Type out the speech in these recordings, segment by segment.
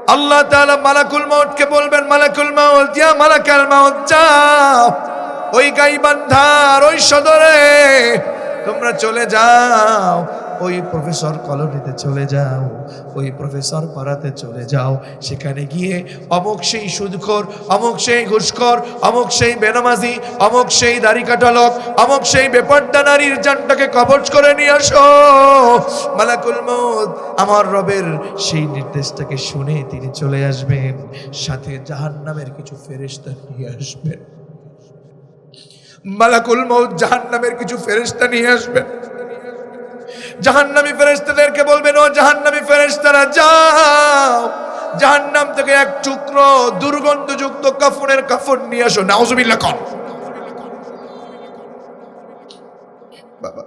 আল্লাহ তাআলা মালাকুল মউতকে বলবেন, মালাকুল মউত, ইয়া মালাকাল মউত, যাও ওই গাইবান্ধার ওই সদরে তোমরা চলে যাও, ওই প্রফেসর কলোনিতে চলে যাও, ওই প্রফেসর পাড়াতে চলে যাও। সেখানে গিয়ে অমুক সেই সুদখোর, অমুক সেই ঘুষখোর, অমুক সেই বেনামাজি, অমুক সেই দাড়ি কাটা লোক, অমুক সেই বেপর্দা নারীর জানটাকে কবজ করে নিয়ে আসো। মালাকুল মউত আমার রবের সেই নির্দেশটাকে শুনে তিনি চলে আসবেন, সাথে জাহান্নামের কিছু ফেরেশতা নিয়ে আসবেন। মালাকুল মউত জাহান্নামের কিছু ফেরেশতা নিয়ে আসবেন। জাহান্নামী ফেরেশতাদেরকে বলবেন, ও জাহান্নামী ফেরেশতারা যাও, জাহান্নাম থেকে এক টুকরো দুর্গন্ধযুক্ত কাফনের কাফন নিয়ে আসো। নাউজুবিল্লাহ কর। বাবা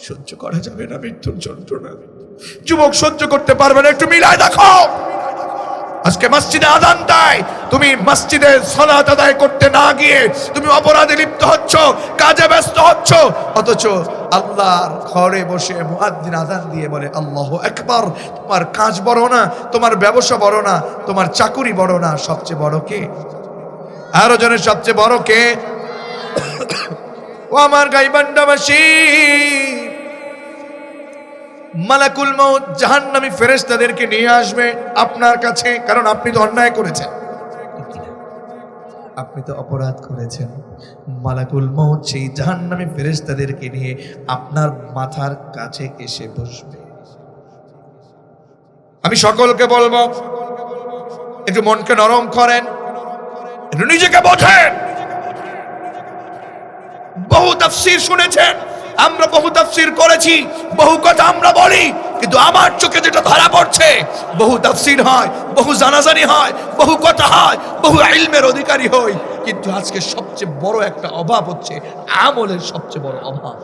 সহ্য করা যাবে না মৃত্যুর যন্ত্রণা, যুবক সহ্য করতে পারবে না, একটু মিলায় দেখো। আজকে মসজিদে আযান দেয়, তুমি মসজিদে সালাত আদায় করতে না গিয়ে তুমি অপরাধে লিপ্ত হচ্ছ, কাজে ব্যস্ত হচ্ছ, অথচ আল্লাহর ঘরে বসে মুয়াজ্জিন আযান দিয়ে বলে আল্লাহু আকবার। তোমার কাজ বড় না, তোমার ব্যবসা বড় না, তোমার চাকুরি বড় না, সবচেয়ে বড় কে? আরো জনের সবচেয়ে বড় কে? ও আমার গাইবান্ধাবাসী, মালাকুল মউত জাহান্নামী ফেরেশতাদেরকে নিয়ে আসবে আপনার কাছে, কারণ আপনি তো অন্যায় করেছেন, আপনি তো অপরাধ করেছেন। মালাকুল মউত সেই জাহান্নামী ফেরেশতাদেরকে নিয়ে আপনার মাথার কাছে এসে বসবে। আমি সকলকে বলবো, একটু মনকে নরম করেন, একটু নিজেকে বোঝেন। বহু তাফসীর শুনেছেন, আমরা বহু তাফসীর করেছি, বহু কথা আমরা বলি, কিন্তু আমার চোখে যেটা ধরা পড়ছে, বহু তাফসীর হয়, বহু জানাজানি হয়, বহু কথা হয়, বহু ইলমের অধিকারী হই, কিন্তু আজকে সবচেয়ে বড় একটা অভাব হচ্ছে আমলের সবচেয়ে বড় অভাব।